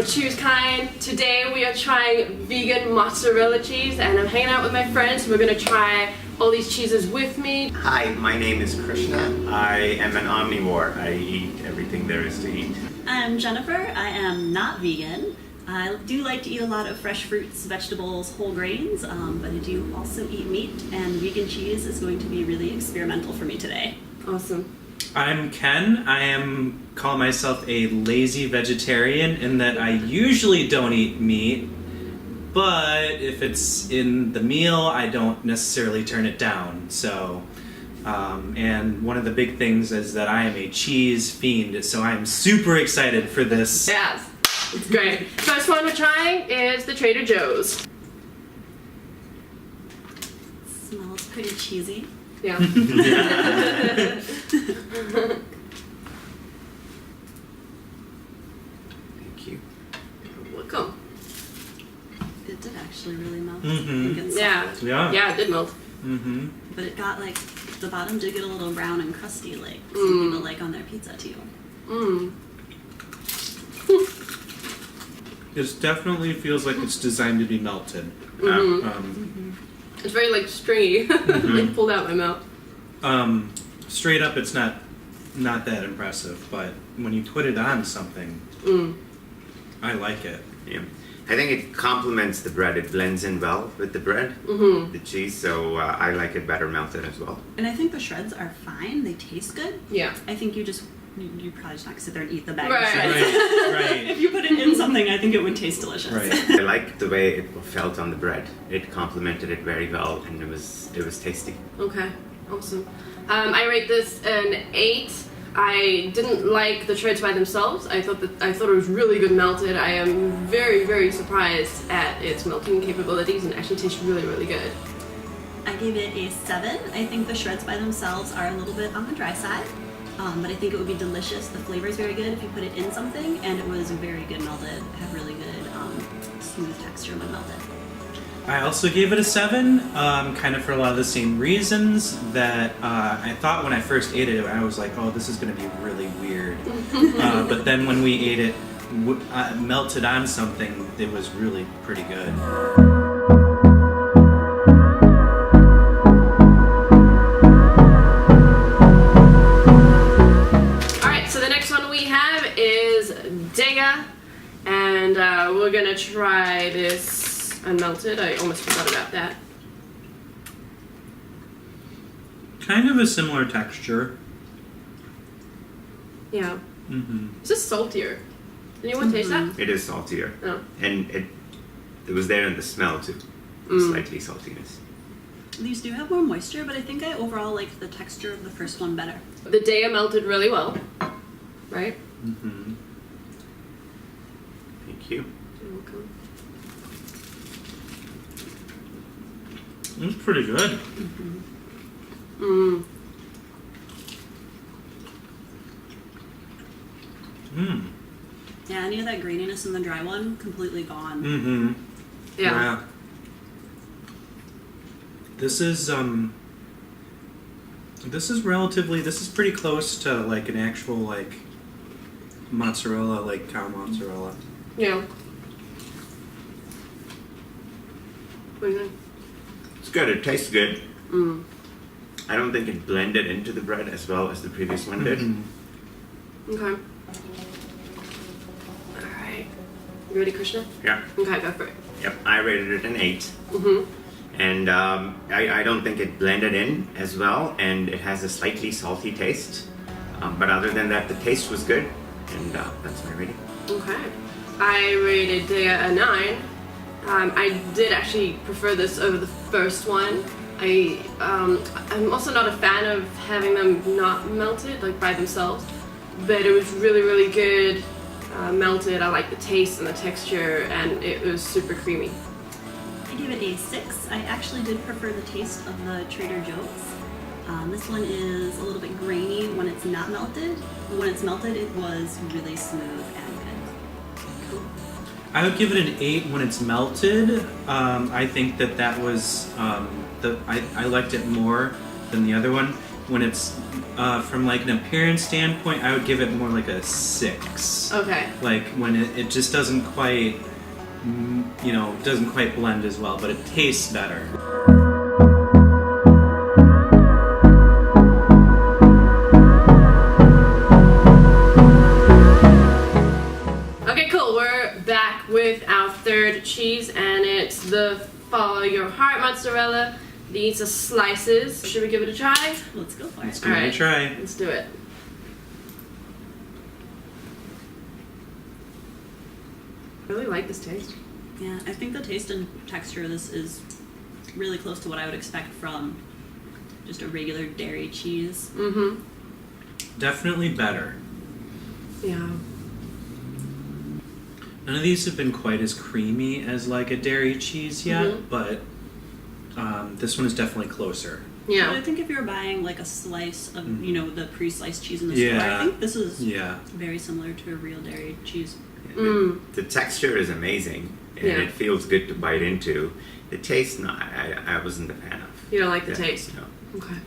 or choose kind. Today we are trying vegan mozzarella cheese, and I'm hanging out with my friends. We're gonna try all these cheeses with me. Hi, my name is Krishna. I am an omnivore. I eat everything there is to eat. I'm Jennifer. I am not vegan. I do like to eat a lot of fresh fruits, vegetables, whole grains, but I do also eat meat, and vegan cheese is going to be really experimental for me today. Awesome. I'm Ken. Call myself a lazy vegetarian in that I usually don't eat meat, but if it's in the meal, I don't necessarily turn it down. So, and one of the big things is that I am a cheese fiend, so I'm super excited for this. Yes, it's great. First one we're trying is the Trader Joe's. Smells pretty cheesy. Yeah. Thank you. Welcome. It did actually really melt. Mm-hmm. I think it's Yeah. soft. Yeah, it did melt. Mm-hmm. But it got like, the bottom did get a little brown and crusty like some people like on their pizza too. Mmm. It definitely feels like it's designed to be melted. It's very like stringy. Like pulled out my mouth. Straight up, it's not that impressive, but when you put it on something, I like it. Yeah. I think it complements the bread. It blends in well with the bread, the cheese, so I like it better melted as well. And I think the shreds are fine. They taste good. Yeah. I think you probably just not gonna sit there and eat the bag Right. of shreds. Right. If you put it in something, I think it would taste delicious. Right. I like the way it felt on the bread. It complemented it very well, and it was tasty. Okay. Awesome. I rate this an 8. I didn't like the shreds by themselves. I thought it was really good melted. I am very, very surprised at its melting capabilities, and it actually tastes really, really good. I gave it a 7. I think the shreds by themselves are a little bit on the dry side, but I think it would be delicious. The flavor is very good if you put it in something, and it was very good melted. It had really good smooth texture when melted. I also gave it a 7, kind of for a lot of the same reasons that I thought when I first ate it, I was like, oh, this is going to be really weird. But then when we ate it melted on something, it was really pretty good. Alright, so the next one we have is Daiya, and we're gonna try this unmelted. I almost forgot about that. Kind of a similar texture. Yeah. Mm-hmm. It's just saltier. Anyone taste that? It is saltier, No. and it was there in the smell too. Slightly saltiness. These do have more moisture, but I think I overall liked the texture of the first one better. The Daiya melted really well, right? Mm-hmm. Thank you. You're welcome. It's pretty good. Mmm. Mm. Yeah, any of that graininess in the dry one, completely gone. Mm-hmm. Yeah. This is pretty close to like an actual like mozzarella, like cow mozzarella. Yeah. What do you think? It's good. It tastes good. I don't think it blended into the bread as well as the previous one did. Okay. Alright. You ready, Krishna? Yeah. Okay, go for it. Yep. I rated it an 8. And I don't think it blended in as well, and it has a slightly salty taste. But other than that, the taste was good, and that's my rating. Okay. I rated Daiya a 9. I did actually prefer this over the first one. I'm also not a fan of having them not melted, like by themselves, but it was really, really good melted. I like the taste and the texture, and it was super creamy. I gave it a 6. I actually did prefer the taste of the Trader Joe's. This one is a little bit grainy when it's not melted. When it's melted, it was really smooth and good. I would give it an 8 when it's melted. I think that was I liked it more than the other one. when it's from like an appearance standpoint, I would give it more like a 6. Okay. Like when it just doesn't quite, doesn't quite blend as well, but it tastes better. Okay, cool. We're back with our third cheese, and it's the Follow Your Heart mozzarella. These are slices. Should we give it a try? Let's go for it. Let's give it a try. Let's do it. I really like this taste. Yeah, I think the taste and texture of this is really close to what I would expect from just a regular dairy cheese. Mm-hmm. Definitely better. Yeah. None of these have been quite as creamy as like a dairy cheese yet, but this one is definitely closer. Yeah. But I think if you're buying like a slice of, the pre-sliced cheese in the Yeah. store, I think this is Yeah. very similar to a real dairy cheese. The texture is amazing, and Yeah. it feels good to bite into. The taste, no, I wasn't a fan of. You don't like the Yeah, taste? No. Okay.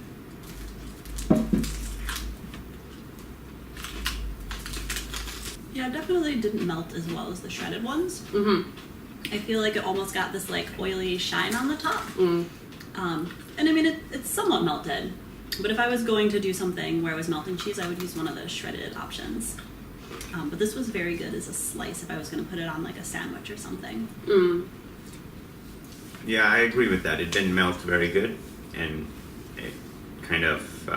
Yeah, it definitely didn't melt as well as the shredded ones. Mm-hmm. I feel like it almost got this like oily shine on the top. Mm. And I mean, it's somewhat melted. But if I was going to do something where I was melting cheese, I would use one of the shredded options. But this was very good as a slice if I was going to put it on like a sandwich or something. Mm. Yeah, I agree with that. It didn't melt very good, and it kind of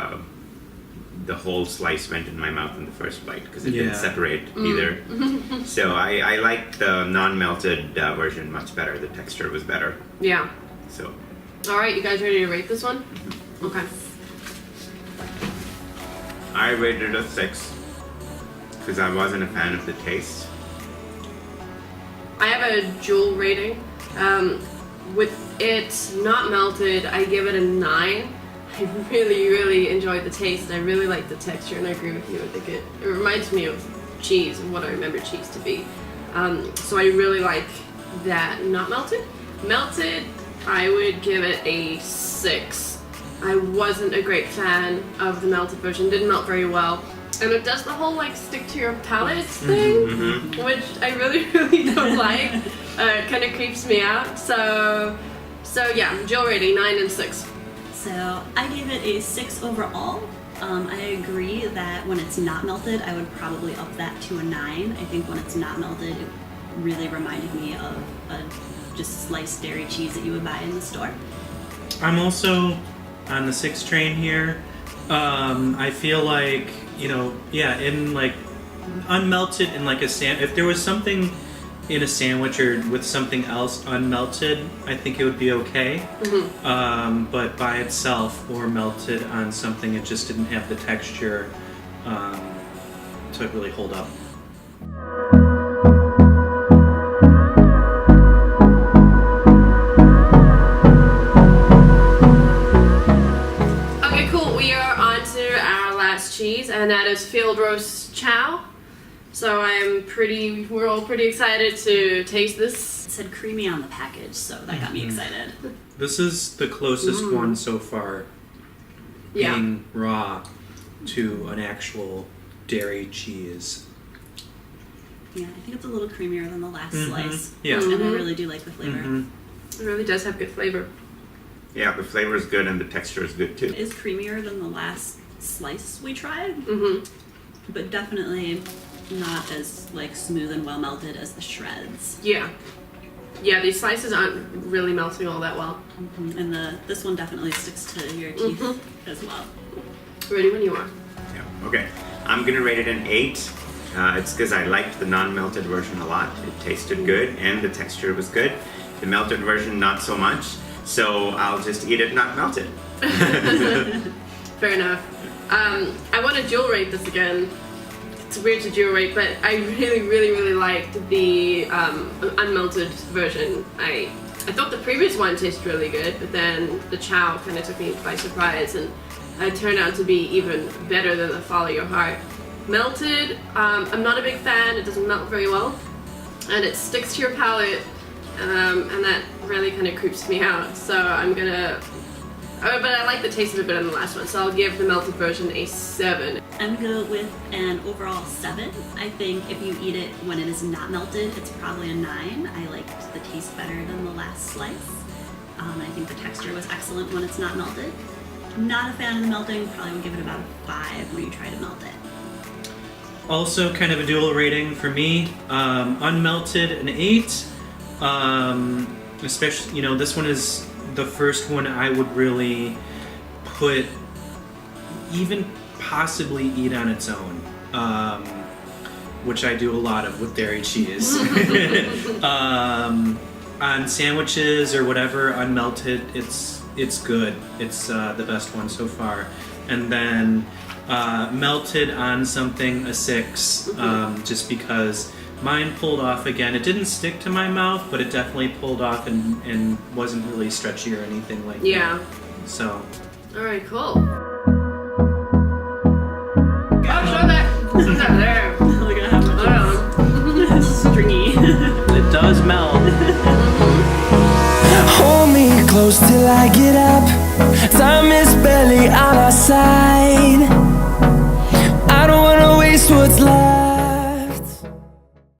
the whole slice went in my mouth in the first bite because it didn't separate either. So I like the non-melted version much better. The texture was better. Yeah. So. All right, you guys ready to rate this one? Okay. I rated it a 6 because I wasn't a fan of the taste. I have a dual rating. With it not melted, I give it a 9. I really, really enjoyed the taste, and I really like the texture, and I agree with you. I think it reminds me of cheese and what I remember cheese to be. So I really like that not melted. Melted, I would give it a 6. I wasn't a great fan of the melted version. Didn't melt very well. And it does the whole like stick to your palate thing, which I really, really don't like. Kind of creeps me out. So yeah, dual rating 9 and 6. So I gave it a 6 overall. I agree that when it's not melted, I would probably up that to a 9. I think when it's not melted, it really reminded me of a just sliced dairy cheese that you would buy in the store. I'm also on the 6 train here. I feel like, in like unmelted in like a if there was something in a sandwich or with something else unmelted, I think it would be okay. But by itself or melted on something, it just didn't have the texture to really hold up. Okay, cool. We are on to our last cheese, and that is field roast Chao. So we're all pretty excited to taste this. It said creamy on the package, so that got me excited. This is the closest one so far, being raw, to an actual dairy cheese. Yeah, I think it's a little creamier than the last slice. Yeah. And I really do like the flavor. It really does have good flavor. Yeah, the flavor is good and the texture is good too. It is creamier than the last slice we tried, but definitely not as like smooth and well melted as the shreds. Yeah. Yeah, these slices aren't really melting all that well. And this one definitely sticks to your teeth as well. Ready when you are. Yeah. Okay, I'm gonna rate it an 8. It's because I liked the non-melted version a lot. It tasted good and the texture was good. The melted version, not so much. So I'll just eat it not melted. Fair enough. I want to dual rate this again. It's weird to dual rate, but I really, really, really liked the unmelted version. I thought the previous one tasted really good, but then the Chao kind of took me by surprise, and it turned out to be even better than the Follow Your Heart. Melted, I'm not a big fan. It doesn't melt very well, and it sticks to your palate, and that really kind of creeps me out. So I'm gonna But I like the taste of it better than the last one, so I'll give the melted version a 7. I'm gonna go with an overall 7. I think if you eat it when it is not melted, it's probably a 9. I liked the taste better than the last slice. I think the texture was excellent when it's not melted. Not a fan of the melting, probably would give it about a 5 when you try to melt it. Also, kind of a dual rating for me. Unmelted, an 8. Especially, you know, this one is the first one I would really put, even possibly eat on its own, which I do a lot of with dairy cheese. On sandwiches or whatever, unmelted, it's good. It's the best one so far. And then melted on something, a 6, just because mine pulled off again. It didn't stick to my mouth, but it definitely pulled off and wasn't really stretchy or anything like that. So. Alright, cool. Show that! There. Look at how stringy. It does melt. Hold me close till I get up. Time is barely on our side.